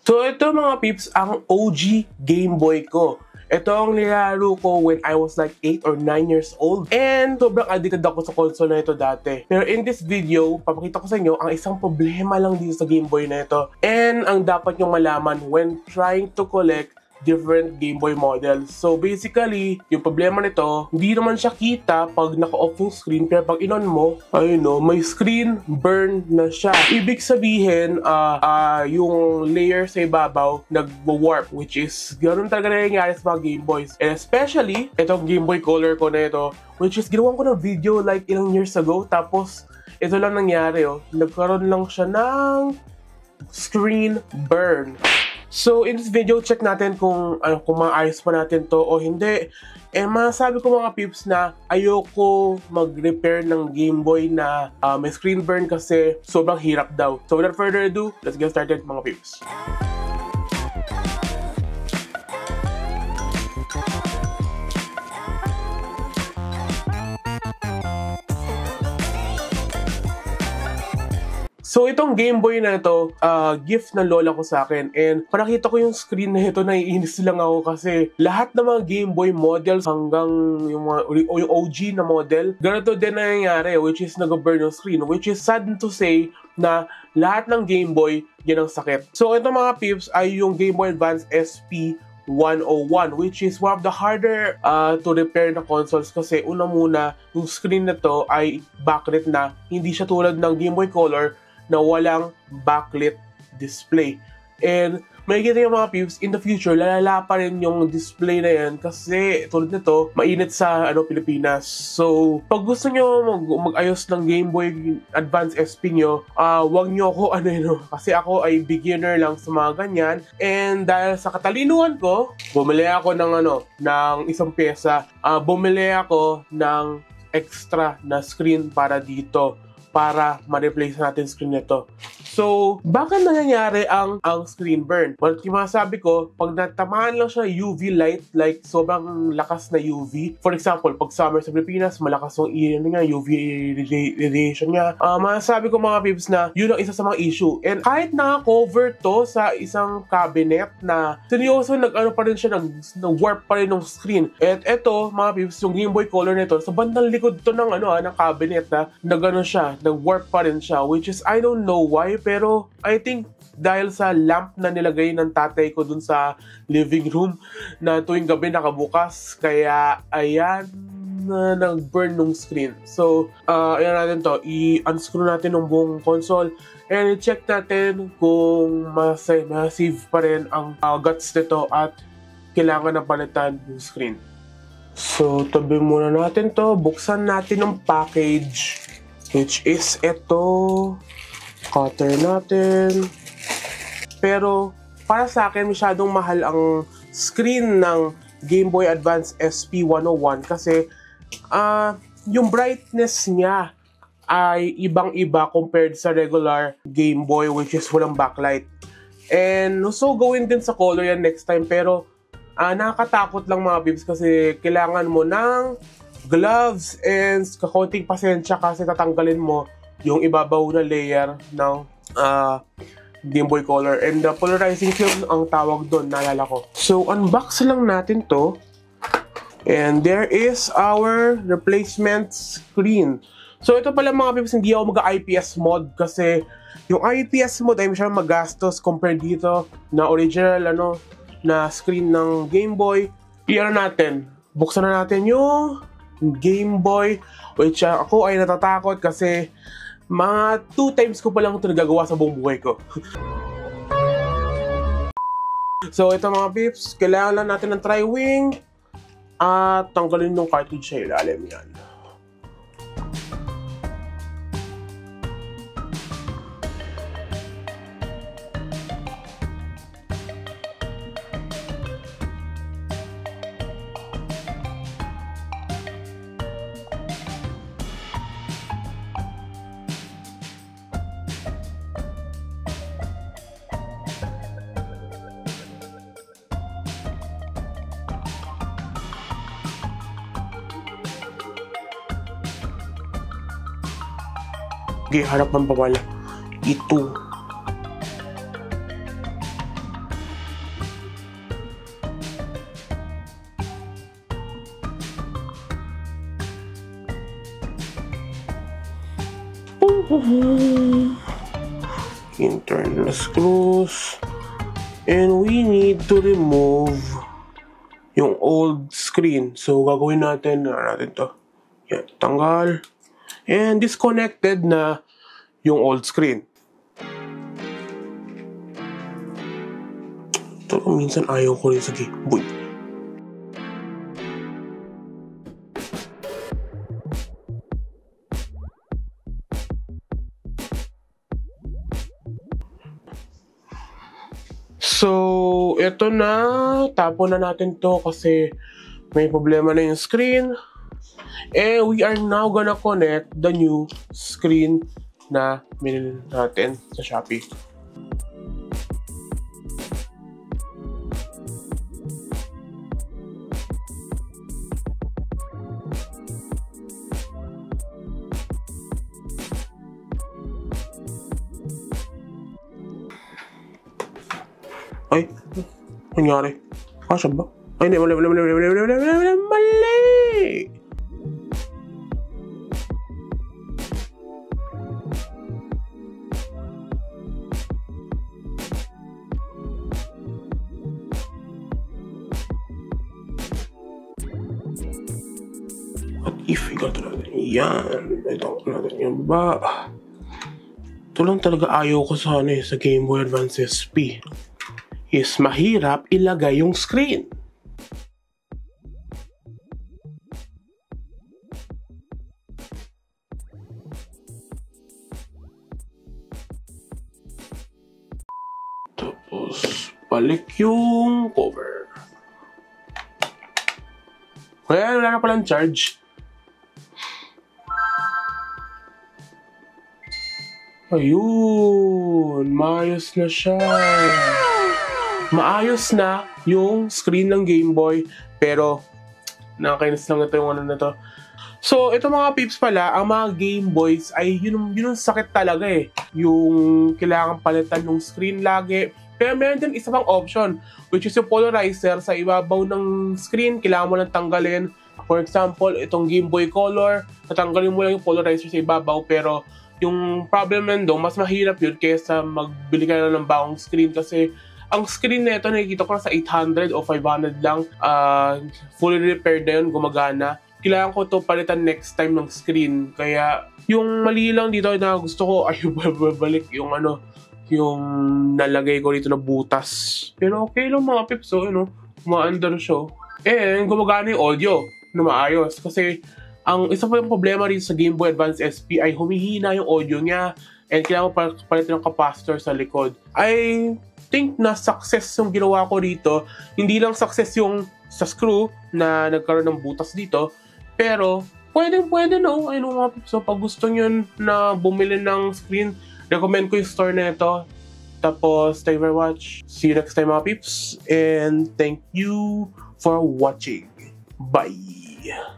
So ito mga peeps, ang OG Game Boy ko. Ito ang nilaro ko when I was like 8 or 9 years old. And sobrang addicted ako sa console na ito dati. Pero in this video, papakita ko sa inyo ang isang problema lang dito sa Game Boy na ito. And ang dapat nyong malaman when trying to collect different Game Boy models. So basically, yung problema nito, hindi naman siya kita pag naka-off yung screen, pero pag in-on mo, ayun no, may screen burn na siya. Ibig sabihin, yung layer sa ibabaw nag-warp, which is ganoon talaga nangyayari sa mga Game Boys. And especially, itong Game Boy Color ko na ito, which is ginawa ko ng video like ilang years ago, tapos ito lang nangyari, oh. Nagkaroon lang siya ng screen burn. So, in this video, check natin kung maayos pa natin to o hindi. And masasabi ko mga peeps na ayoko mag-repair ng Game Boy na may screen burn kasi sobrang hirap daw. So, without further ado, let's get started mga peeps. So itong Game Boy na ito, gift ng lola ko sa akin. And panakita ko yung screen na ito, naiinis lang ako kasi lahat ng mga Game Boy models hanggang yung OG na model, ganito din na nangyayari, which is nag-burn yung screen. Which is sad to say na lahat ng Game Boy, yan ang sakit. So ito mga peeps ay yung Game Boy Advance SP 101, which is one of the harder to repair na consoles kasi una muna, yung screen na to ay backlit na, hindi siya tulad ng Game Boy Color na walang backlit display. And makikita yung mga peeps, in the future, lalala pa rin yung display na yan kasi tulad nito, mainit sa Pilipinas. So, pag gusto nyo mag-ayos ng Game Boy Advance SP nyo, wag nyo ako kasi ako ay beginner lang sa mga ganyan. And dahil sa katalinuhan ko, bumili ako ng isang pyesa. Bumili ako ng extra na screen para dito, para ma-replace natin screen nito. So, bakit nangyayari ang screen burn? Well, yung masasabi ko, pag natamaan lang siya UV light, like sobrang lakas na UV. For example, pag summer sa Pilipinas, malakas yung UV radiation niya. Masasabi ko mga peeps na yun ang isa sa mga issue. And kahit naka-cover to sa isang cabinet na seryoso, pa rin siya, nag-warp pa rin ng screen. At eto, mga peeps, yung Game Boy Color nito, sa bandang likod to ng cabinet na gano'n siya, nag-warp pa rin siya, which is, I don't know why, pero I think dahil sa lamp na nilagay ng tatay ko dun sa living room na tuwing gabi nakabukas, kaya ayan, nag-burn ng screen. So, ayan natin to, i-unscrew natin ng buong console and i-check natin kung masave pa rin ang guts nito at kailangan na palitan yung screen. So, tabi muna natin to, buksan natin ang package, which is ito. Cutter natin. Pero para sa akin masyadong mahal ang screen ng Game Boy Advance SP 101 kasi yung brightness niya ay ibang-iba compared sa regular Game Boy, which is walang backlight. And so gawin din sa color yan next time, pero nakakatakot lang mga peeps kasi kailangan mo ng gloves and kakonting pasensya kasi tatanggalin mo yung ibabaw na layer ng Game Boy Color. And the polarizing film ang tawag doon, naalala ko. So, unbox lang natin to. And there is our replacement screen. So, ito pala mga peeps, hindi ako mag-IPS mod kasi yung IPS mod ay masyadong magastos compared dito na original na screen ng Game Boy. Natin. Buksan na natin yung Game Boy, which ako ay natatakot kasi mga 2 times ko pa lang ito nagagawa sa buong buhay ko. So ito mga peeps, kailangan lang natin ng tri-wing at tanggalin yung cartridge sa ilalim yan. Okay, harapan pa pala. Ito. Internal screws. And we need to remove yung old screen. So, gagawin natin to. Yan, tanggal. And disconnected na yung old screen. Ito, minsan ayaw ko rin sa Game Boy. So, ito na. Tapon na natin to kasi may problema na yung screen. And we are now gonna connect the new screen na binili natin sa Shopee. Ay, nangyari? Kasya ba? Ay, hindi, mali! What if igato natin yan? Ito natin yan ba? Ito lang talaga ayaw ko sa sa Game Boy Advance SP. Is mahirap ilagay yung screen. Tapos, balik yung cover. Kaya wala na palang charge. Ayun, maayos na siya. Maayos na yung screen ng Game Boy, pero nakakainis lang ito yung ano na to. So, ito mga peeps pala, ang mga Game Boys ay yun yung sakit talaga eh. Yung kailangan palitan ng screen lagi. Pero meron din isa pang option, which is yung polarizer sa ibabaw ng screen, kailangan mo lang tanggalin. For example, itong Game Boy Color, natanggalin mo lang yung polarizer sa ibabaw, pero yung problem nun doon, mas mahirap yun kaysa magbili ka na ng bagong screen kasi ang screen na ito, nakikita ko na sa 800 o 500 lang. Fully repaired na yun, gumagana. Kailangan ko to palitan next time ng screen. Kaya, yung mali lang dito na gusto ko ay babalik yung yung nalagay ko dito na butas. Pero okay lang mga pips, so, umaandar siya. And, gumagana yung audio na maayos. Kasi, ang isa pa yung problema rin sa Game Boy Advance SP ay humihina yung audio niya. And kailangan ko palitan ng capacitor sa likod. I think na success yung ginawa ko dito. Hindi lang success yung sa screw na nagkaroon ng butas dito. Pero, pwede no. Ayun mga pips. So, pag gusto nyo na bumili ng screen, recommend ko yung store na ito. Tapos, thank you very much. See you next time mga pips. And thank you for watching. Bye!